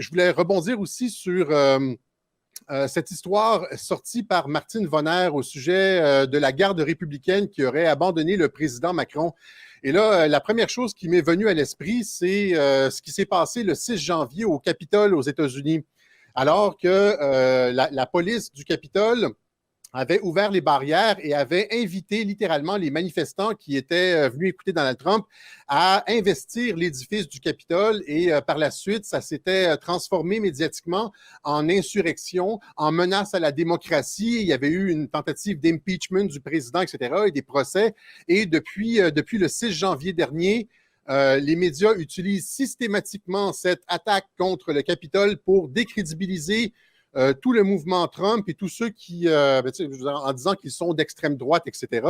je voulais rebondir aussi sur cette histoire sortie par Martine Vonner au sujet de la garde républicaine qui aurait abandonné le président Macron. Et là, la première chose qui m'est venue à l'esprit, c'est ce qui s'est passé le 6 janvier au Capitole aux États-Unis, alors que la police du Capitole avait ouvert les barrières et avait invité littéralement les manifestants qui étaient venus écouter Donald Trump à investir l'édifice du Capitole et par la suite, ça s'était transformé médiatiquement en insurrection, en menace à la démocratie. Il y avait eu une tentative d'impeachment du président, etc. et des procès. Et depuis le 6 janvier dernier, les médias utilisent systématiquement cette attaque contre le Capitole pour décrédibiliser tout le mouvement Trump et tous ceux qui, en disant qu'ils sont d'extrême droite, etc.,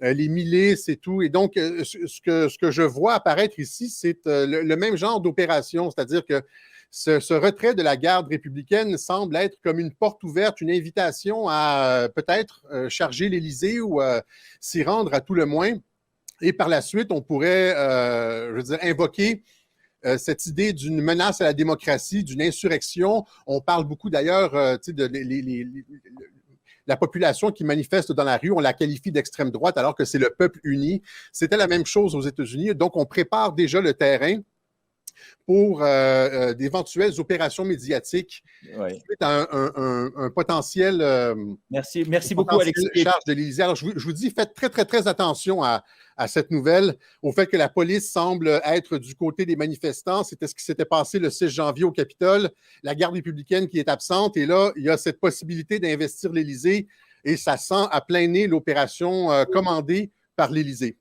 les milices et tout. Et donc, ce que je vois apparaître ici, c'est le même genre d'opération, c'est-à-dire que ce retrait de la garde républicaine semble être comme une porte ouverte, une invitation à peut-être charger l'Élysée ou s'y rendre à tout le moins. Et par la suite, on pourrait, invoquer cette idée d'une menace à la démocratie, d'une insurrection. On parle beaucoup d'ailleurs de la population qui manifeste dans la rue, on la qualifie d'extrême droite alors que c'est le peuple uni. C'était la même chose aux États-Unis. Donc, on prépare déjà le terrain pour d'éventuelles opérations médiatiques suite à un potentiel Merci beaucoup, Alexis. Charge de l'Élysée. Alors, je vous dis, faites très, très, très attention à cette nouvelle, au fait que la police semble être du côté des manifestants. C'était ce qui s'était passé le 6 janvier au Capitole. La garde républicaine qui est absente. Et là, il y a cette possibilité d'investir l'Élysée et ça sent à plein nez l'opération commandée par l'Élysée.